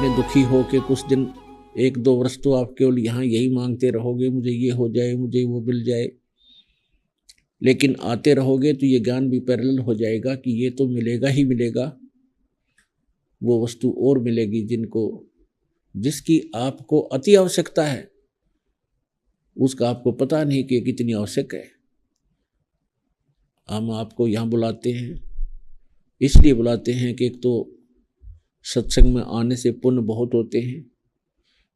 इतने दुखी हो के कुछ दिन 1-2 वर्ष तो आप केवल यहाँ यही मांगते रहोगे, मुझे ये हो जाए, मुझे वो मिल जाए। लेकिन आते रहोगे तो ये ज्ञान भी पैरेलल हो जाएगा कि ये तो मिलेगा ही मिलेगा, वो वस्तु और मिलेगी जिसकी आपको अति आवश्यकता है, उसका आपको पता नहीं कि कितनी आवश्यक है। हम आपको यहाँ बुलाते हैं, इसलिए बुलाते हैं कि एक तो सत्संग में आने से पुण्य बहुत होते हैं।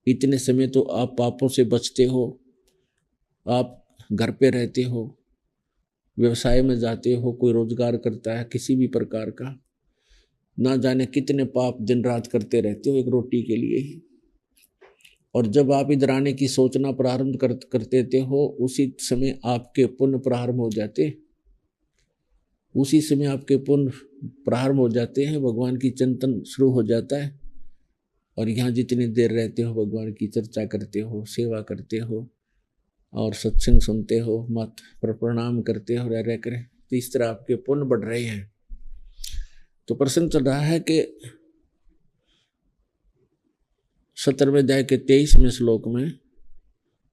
इतने समय तो आप पापों से बचते हो, आप घर पे रहते हो, व्यवसाय में जाते हो, कोई रोजगार करता है किसी भी प्रकार का, ना जाने कितने पाप दिन रात करते रहते हो एक रोटी के लिए ही। और जब आप इधर आने की सोचना प्रारंभ कर देते हो, उसी समय आपके पुण्य प्रारंभ हो जाते, उसी समय आपके पुण्य प्रारंभ हो जाते हैं, भगवान की चिंतन शुरू हो जाता है। और यहाँ जितनी देर रहते हो भगवान की चर्चा करते हो, सेवा करते हो और सत्संग सुनते हो, मत पर प्रणाम करते हो, रह कर, तो इस तरह आपके पुण्य बढ़ रहे हैं। तो प्रसंग चल रहा है कि 17वें अध्याय के 23वें श्लोक में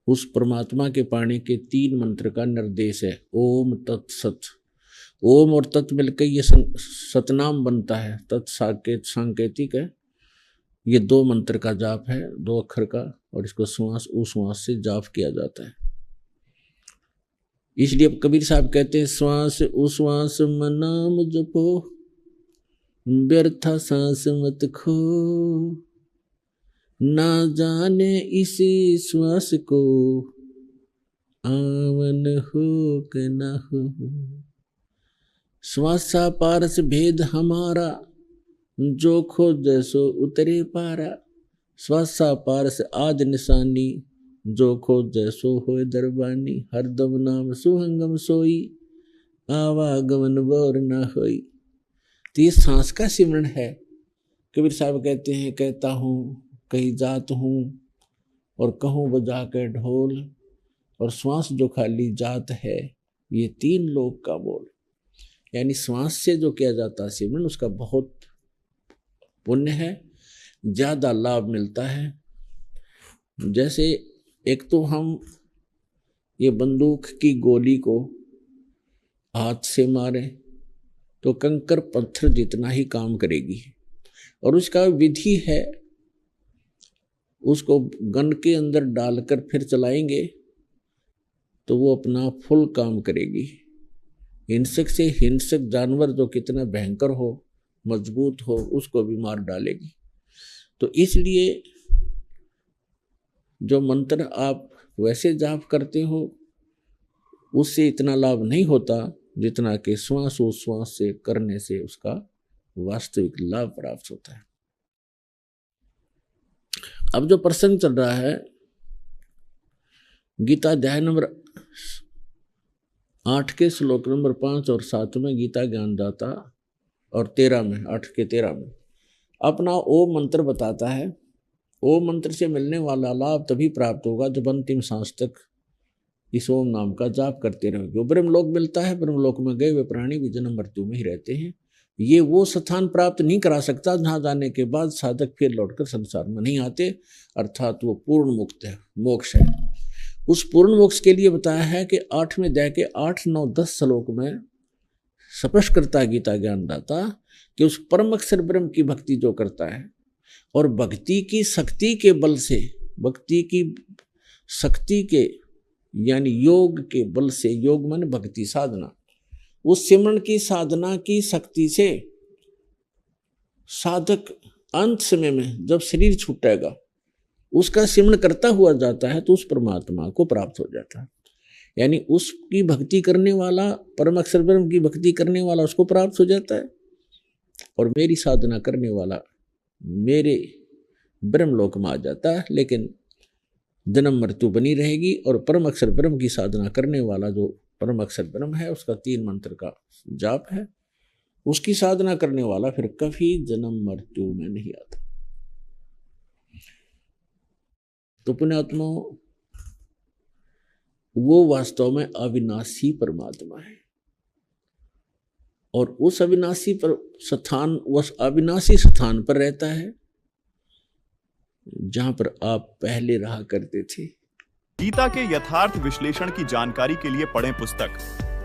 उस परमात्मा के पाणी के 3 मंत्र का निर्देश है। ओम तत्सत। ओम और तत् मिलकर ये सतनाम बनता है। तत् सांकेतिक है। ये 2 मंत्र का जाप है, 2 अक्षर का, और इसको श्वास उश्वास से जाप किया जाता है। इसलिए कबीर साहब कहते हैं, श्वास उश्वास मन नाम जपो, व्यर्था सांस मत खो, ना जाने इसी श्वास को आवन हो के न हो। श्वासा पारस भेद हमारा, जो खो जैसो उतरे पारा। श्वासा पारस आज निशानी, जो खो जैसो होए दरबानी। हरदम नाम सुहंगम सोई, आवागमन बोर न होई। तो ये सांस का सिमरन है। कबीर साहब कहते हैं, कहता हूँ कहीं जात हूँ और कहूँ बजा के ढोल, और श्वास जो खाली जात है, ये 3 लोक का बोल। यानी श्वास से जो किया जाता है सिमरन, उसका बहुत पुण्य है, ज्यादा लाभ मिलता है। जैसे एक तो हम ये बंदूक की गोली को हाथ से मारें तो कंकर पत्थर जितना ही काम करेगी, और उसका विधि है, उसको गन के अंदर डालकर फिर चलाएंगे तो वो अपना फुल काम करेगी। हिंसक से हिंसक जानवर जो कितना भयंकर हो, मजबूत हो, उसको भी मार डालेगी। तो इसलिए जो मंत्र आप वैसे जाप करते हो, उससे इतना लाभ नहीं होता जितना कि श्वास उश्वास से करने से उसका वास्तविक लाभ प्राप्त होता है। अब जो प्रसंग चल रहा है, गीता अध्याय नंबर 8 के श्लोक नंबर 5 और 7 में गीता ज्ञानदाता, और 13 में 8 के 13 में अपना ओम मंत्र बताता है। ओम मंत्र से मिलने वाला लाभ तभी प्राप्त होगा जब अंतिम सांस तक इस ओम नाम का जाप करते रहोगे। ब्रह्मलोक मिलता है, ब्रह्मलोक में गए हुए प्राणी भी जन्म मृत्यु में ही रहते हैं। ये वो स्थान प्राप्त नहीं करा सकता जहाँ जाने के बाद साधक फिर लौटकर संसार में नहीं आते, अर्थात वो पूर्ण मुक्त है, मोक्ष है। उस पूर्ण मोक्ष के लिए बताया है कि 8वें अध्याय के 8, 9, 10 श्लोक में स्पष्ट करता है गीता ज्ञानदाता कि उस परम अक्षर ब्रह्म की भक्ति जो करता है, और भक्ति की शक्ति के बल से, भक्ति की शक्ति के यानी योग के बल से, योग माने भक्ति साधना, उस सिमरन की साधना की शक्ति से साधक अंत समय में जब शरीर छूटेगा, उसका सिमरन करता हुआ जाता है तो उस परमात्मा को प्राप्त हो जाता है। यानी उसकी भक्ति करने वाला, परम अक्षर ब्रह्म की भक्ति करने वाला उसको प्राप्त हो जाता है, और मेरी साधना करने वाला मेरे ब्रह्मलोक में आ जाता है। लेकिन जन्म मृत्यु बनी रहेगी, और परम अक्षर ब्रह्म की साधना करने वाला जो परम अक्षर ब्रह्म है, उसका 3 मंत्र का जाप है, उसकी साधना करने वाला फिर कभी जन्म मृत्यु में नहीं आता। तो पुण्यात्मा, वो वास्तव में अविनाशी परमात्मा है, और उस अविनाशी स्थान पर रहता है, जहां पर आप पहले रहा करते थे। गीता के यथार्थ विश्लेषण की जानकारी के लिए पढ़ें पुस्तक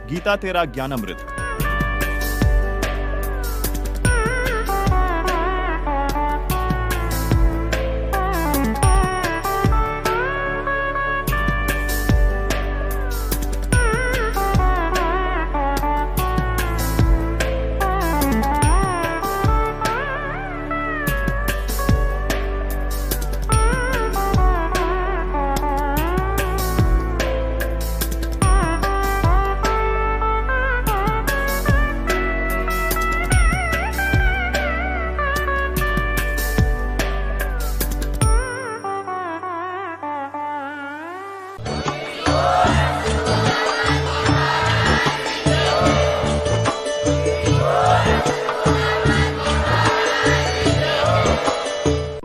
गीता तेरा ज्ञानामृत।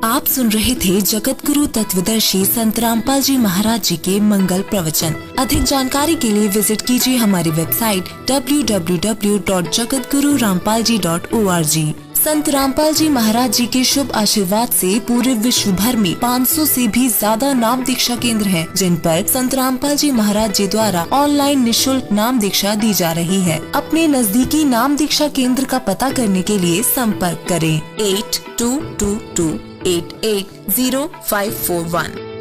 आप सुन रहे थे जगत गुरु तत्वदर्शी संत रामपाल जी महाराज जी के मंगल प्रवचन। अधिक जानकारी के लिए विजिट कीजिए हमारी वेबसाइट www.jagatgururampalji.org। संत रामपाल जी महाराज जी के शुभ आशीर्वाद से पूरे विश्व भर में 500 से भी ज्यादा नाम दीक्षा केंद्र हैं, जिन पर संत रामपाल जी महाराज जी द्वारा ऑनलाइन निशुल्क नाम दीक्षा दी जा रही है। अपने नजदीकी नाम दीक्षा केंद्र का पता करने के लिए संपर्क करें 8222880541।